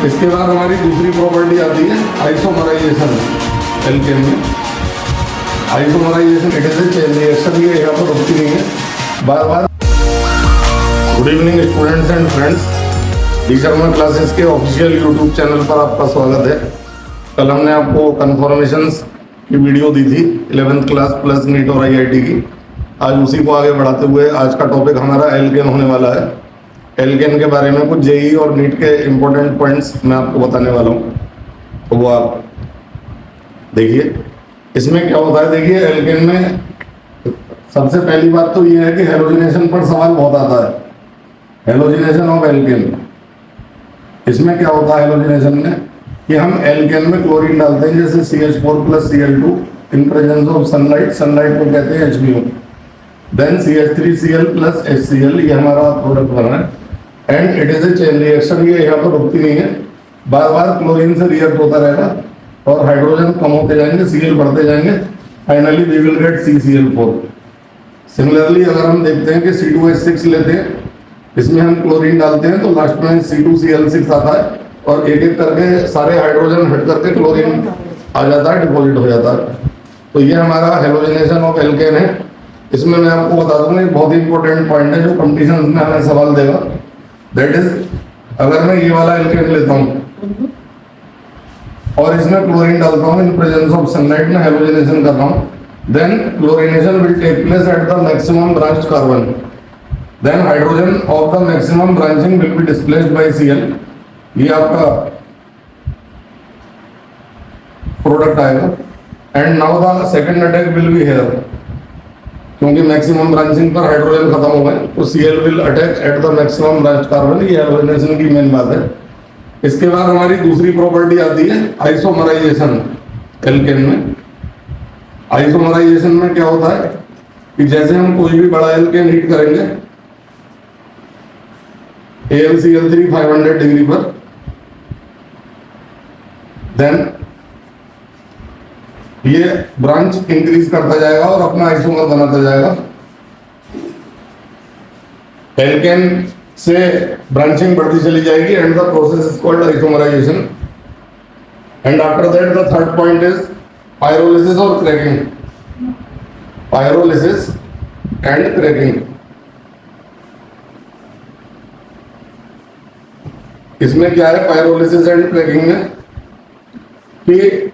इसके बाद हमारी दूसरी प्रॉपर्टी आती है आइसोमराइजेशन। एल्केन में isomerization it is a chain reaction, ये यहाँ पर रुकती नहीं है, बार बार। Good evening students and friends, D Sharma classes के ऑफिशियल यूट्यूब चैनल पर आपका स्वागत है। कल हमने आपको कन्फर्मेशंस की वीडियो दी थी 11th क्लास प्लस नीट और आईआईटी की। आज उसी को आगे बढ़ाते हुए आज का टॉपिक हमारा एल्केन होने वाला है। एल्केन के बारे में कुछ जेई और नीट के इम्पोर्टेंट पॉइंट्स मैं आपको बताने वाला हूँ, तो वो आप देखिए। इसमें क्या होता है, देखिए एल्केन में सबसे पहली बात तो ये है कि हेलोजिनेशन पर सवाल बहुत आता है। हेलोजिनेशन ऑफ एल्केन, इसमें क्या होता है हेलोजिनेशन में कि हम एल्केन में क्लोरीन डालते हैं, जैसे CH4 plus Cl2 in presence of sunlight, sunlight को कहते हैं HBO। Then CH3Cl plus HCl, ये हमारा प्रोडक्ट बना है and it is a chain reaction, ये यहाँ पर रुकती नहीं है, बार बार क्लोरीन से रिएक्ट होता रहेगा और हाइड्रोजन कम होते जाएंगे, Cl बढ़ते जाएंगे, finally we will get CCl4। Similarly अगर हम देखते हैं कि C2H6 लेते हैं, इसमें हम क्लोरीन डालते हैं तो लास्ट में C2Cl6 आता है और एक एक करके सारे हाइड्रोजन हट करके क्लोरीन आ जाता है, डिपॉजिट हो जाता है। तो ये हमारा हेलोजिनेशन ऑफ एल्केन है। इसमें मैं आपको बता दूंगा एक बहुत ही इंपॉर्टेंट पॉइंट है जो कंपटीशन में हमें सवाल देगा, दैट इज अगर मैं ये वाला एल्केन लेता हूँ और इसमें क्लोरीन डालता हूँ इन प्रेजेंस ऑफ सनलाइट में हेलोजिनेशन कर रहा हूँ, then chlorination will take place at the maximum branched carbon, then hydrogen of the maximum branching will be displaced by Cl। ये आपका प्रोडक्ट आएगा and now the second attack will be here, क्योंकि maximum branching पर hydrogen खत्म हो गए तो Cl will attack at the maximum branch carbon. ये हेलोजिनेशन की मेन बात है। इसके बाद हमारी दूसरी प्रॉपर्टी आती है आइसोमराइजेशन। एल्केन में आइसोमराइजेशन में क्या होता है कि जैसे हम कोई भी बड़ा एल्केन हीट करेंगे AlCl3 500 डिग्री पर, देन ये ब्रांच इंक्रीज करता जाएगा और अपना आइसोमर बनाता जाएगा। एल्केन से ब्रांचिंग बढ़ती चली जाएगी and the process is called isomerization. And after that the third point is pyrolysis और क्रैकिंग। पायरोलिसिस एंड क्रैकिंग, इसमें क्या है पायरोलिसिस एंड क्रैकिंग में कि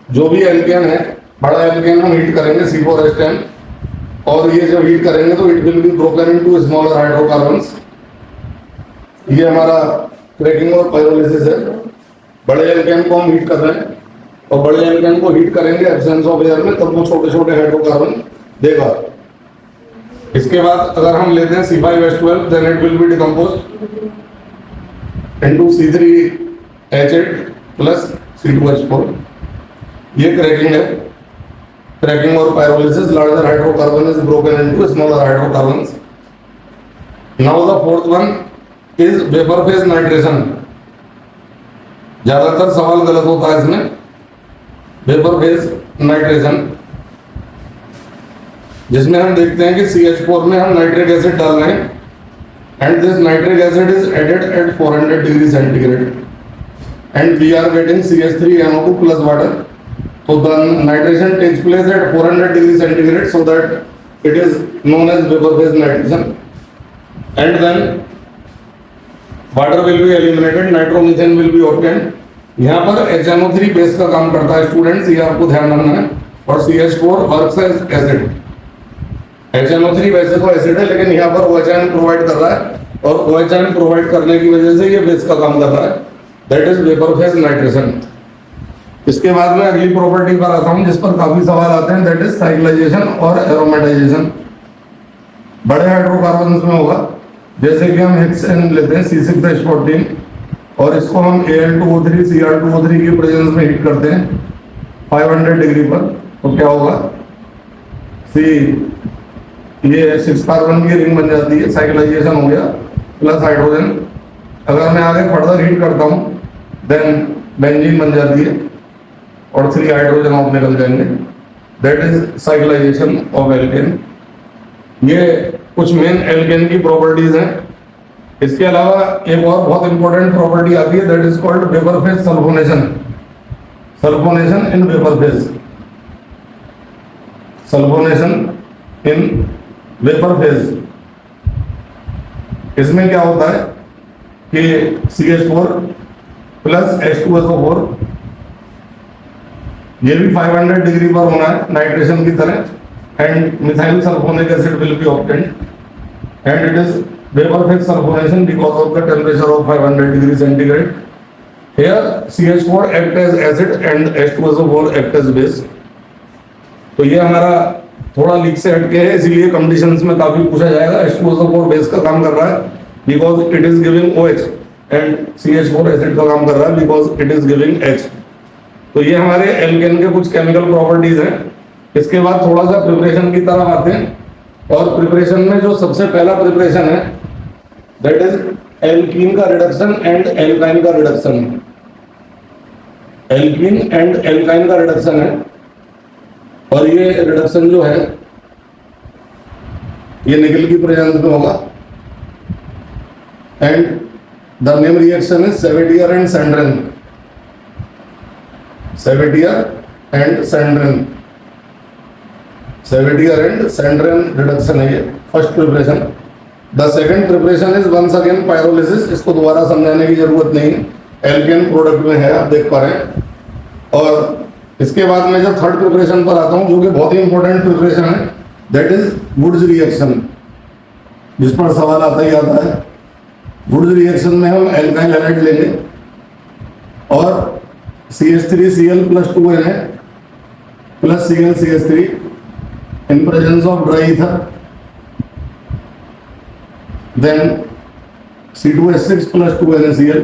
जो भी एल्केन है, बड़ा एल्केन हम हीट करेंगे C4H10 और ये जब हीट करेंगे तो it will be broken into smaller hydrocarbons. ये हमारा क्रैकिंग और पायरोलिसिस है। बड़े एल्केन को हम हीट कर रहे हैं और बड़े एल्केन को हीट करेंगे एब्सेंस ऑफ एयर में, तब वो छोटे छोटे हाइड्रोकार्बन देगा। इसके बाद अगर हम लेते हैं C5H12 then it will be decomposed into C3H8 plus C2H4। ये क्रैकिंग है। क्रैकिंग और pyrolysis, larger hydrocarbon is broken into smaller hydrocarbons. Now the fourth one is vapour phase nitration. ज्यादातर सवाल गलत होता है इसमें। वेपर फेज नाइट्रेशन, जिसमें हम देखते हैं कि CH4 में हम नाइट्रिक एसिड डाल रहे हैं and this nitric acid is added at 400 degree centigrade and we are getting CH3NO2 plus water. So the nitration takes place at 400 degree centigrade, so that it is known as vapor phase nitration. And then water will be eliminated, nitromethane will be obtained। यहाँ पर HNO3 base का काम करता है students, ये आपको ध्यान रखना है। और CH4 works as acid. HNO3 वैसे तो एसिड है लेकिन यहाँ पर OH प्रोवाइड कर रहा है और OH प्रोवाइड करने की वजह से ये बेस का काम कर रहा है, that is vapour phase nitration. इसके बाद में अगली प्रॉपर्टी पर आता हूं जिस पर काफी सवाल आते हैं, दैट इज साइक्लाइजेशन और एरोमेटाइजेशन। बड़े हाइड्रोकार्बन्स में होगा, जैसे कि हम हेक्सेन लेते हैं C6H14 और इसको हम Al2O3 Cr2O3 की प्रेजेंस में हीट करते हैं 500 डिग्री पर, तो क्या होगा ये 6 कार्बन की रिंग बन जाती है, साइक्लाइजेशन हो गया प्लस हाइड्रोजन। अगर मैं आगे फर्दर हीट करता हूं देन बेंजीन बन जाती है और 3 हाइड्रोजन ऑफ निकल जाएंगे, that is cyclisation of alkene. ये कुछ मेन एल्केन की प्रॉपर्टीज हैं इसके अलावा एक और बहुत इंपॉर्टेंट प्रॉपर्टी आती है, that is called vapour phase sulphonation. Sulphonation in vapour phase, sulphonation in vapour phase. इसमें क्या होता है कि CH4 प्लस H2SO4, ये भी 500 डिग्री पर होना है नाइट्रेशन की तरह, and methyl sulphonic acid will be obtained and it is vapour phase sulphonation because of the temperature of 500 degree centigrade. Here CH4 act as acid and H2SO4 act as base. तो ये हमारा थोड़ा leak से हटके है, इसीलिए conditions में काफी पूछा जाएगा। H2SO4 बेस का काम कर रहा है because it is giving OH, and CH4 acid का काम कर रहा है because it is giving H। तो ये हमारे एल्केन के कुछ केमिकल प्रॉपर्टीज हैं। इसके बाद थोड़ा सा प्रिपरेशन की तरफ आते हैं, और प्रिपरेशन में जो सबसे पहला प्रिपरेशन है दैट इज एल्कीन का रिडक्शन एंड एल्काइन का रिडक्शन। एल्कीन एंड एल्काइन का रिडक्शन है, और ये रिडक्शन जो है ये निकल की प्रेजेंस में होगा, and the name reaction is Sabatier and Senderens. Sabatier and Senderens, Sabatier and Senderens reduction है ये first preparation. The second preparation is once again pyrolysis. इसको दोबारा समझाने की जरूरत नहीं है, एल्केन प्रोडक्ट में है, आप देख पा रहे हैं। और इसके बाद मैं जब थर्ड प्रिपरेशन पर आता हूं, जो कि बहुत ही इंपॉर्टेंट प्रिपरेशन है, दैट इज वुड्स रिएक्शन, जिस पर सवाल आता ही आता है। वुड्स रिएक्शन में हम एल्काइल हैलाइड लेंगे और CH3Cl plus 2Na plus ClCH3 in presence of dry ether, then C2H6 plus 2NaCl।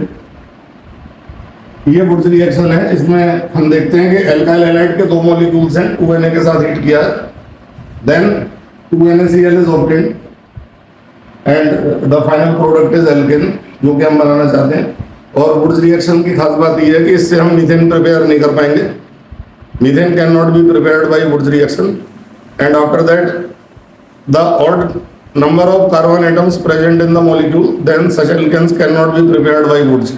ये वुड्स रिएक्शन है। इसमें हम देखते हैं कि एल्काइल हैलाइड के दो मॉलिक्यूल्स हैं, 2Na के साथ हीट किया है, then 2NaCl is obtained and the final product is alkane, जो कि हम बनाना चाहते हैं। और वुड्स रिएक्शन की खास बात यह है कि इससे हम मीथेन प्रिपेयर नहीं कर पाएंगे। Methane can not be prepared by Wurtz reaction, and after that the odd number of carbon atoms present in the molecule, then such alkanes cannot be prepared by Woods.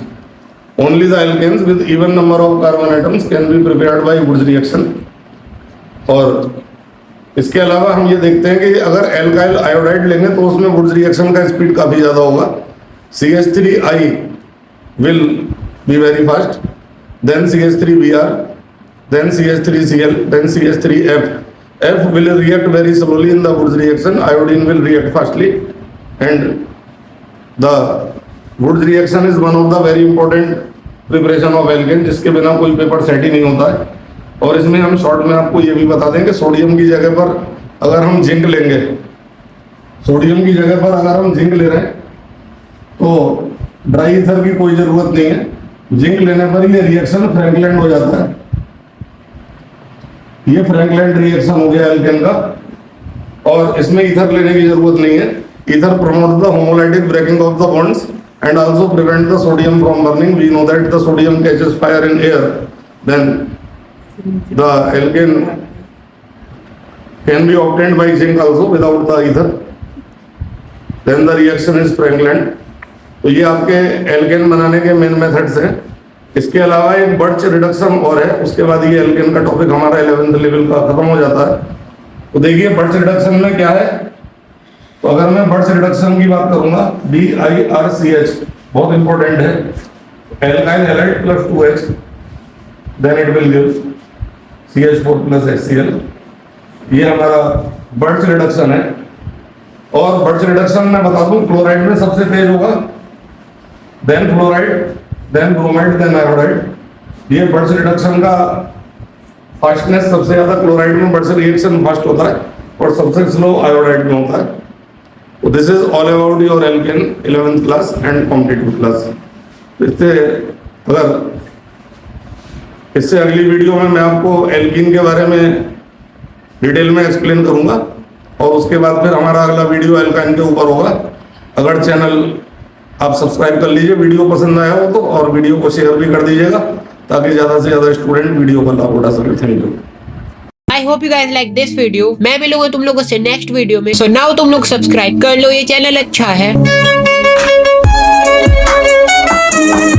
Only the alkanes with even number of carbon atoms can be prepared by Woods reaction. और इसके अलावा हम ये देखते हैं कि अगर alkyl iodide लेंगे तो उसमें वुड्स रिएक्शन का स्पीड काफी ज्यादा होगा। CH3I will be very fast, then CH3Br, then CH3Cl, then CH3F. F will react very slowly in the Woods reaction. Iodine will react fastly, and the Woods reaction is one of the very important preparation of alkane, जिसके बिना कोई paper set ही नहीं होता है। और इसमें हम short में आपको ये भी बता दें कि सोडियम की जगह पर अगर हम जिंक लेंगे, सोडियम की जगह पर अगर हम जिंक ले रहे हैं तो ड्राई ईथर की कोई जरूरत नहीं है। जिंक लेने पर ये रिएक्शन फ्रैंकलैंड हो जाता है। ये फ्रैंकलैंड रिएक्शन हो गया एल्केन का, और इसमें ईथर लेने की जरूरत नहीं है। Ether promotes the homolytic breaking of the bonds and also prevent the sodium from burning. We know that the sodium catches fire in air, then the alkane can be obtained by zinc also without the ether, then the reaction is Frankland. तो ये आपके alkene बनाने के main methods हैं। इसके अलावा एक birch reduction और है, उसके बाद ये एल्केन का टॉपिक हमारा 11th लेवल का खत्म हो जाता है। तो देखिए बर्च रिडक्शन में क्या है। तो अगर मैं बर्च रिडक्शन की बात करूंगा, BIRCH बहुत इंपॉर्टेंट है। Alkyl halide plus 2H, then it will give CH4 plus HCl। ये हमारा बर्च रिडक्शन है। और बर्च रिडक्शन में बता दूं, क्लोराइड में सबसे तेज होगा, then fluoride, then bromide, then iodide. ये बर्च रिडक्शन का फास्टनेस सबसे ज्यादा क्लोराइड में बर्च रिएक्शन फास्ट होता है, और सबसे स्लो आयोडाइड में होता है। तो this is all about your alkane 11th class and competitive class. इससे अगली वीडियो में मैं आपको एल्कीन के बारे में डिटेल में एक्सप्लेन करूंगा, और उसके बाद फिर हमारा अगला वीडियो एल्काइन के ऊपर होगा। अगर चैनल आप सब्सक्राइब कर लीजिए, वीडियो पसंद आया हो तो, और वीडियो को शेयर भी कर दीजिएगा ताकि ज्यादा से ज्यादा स्टूडेंट वीडियो का लाभ उठा सके। Thank you. I hope you guys like this video. मैं मिलूंगा तुम लोगों से नेक्स्ट वीडियो में। So now तुम लोग सब्सक्राइब कर लो, ये चैनल अच्छा है। तुम्हें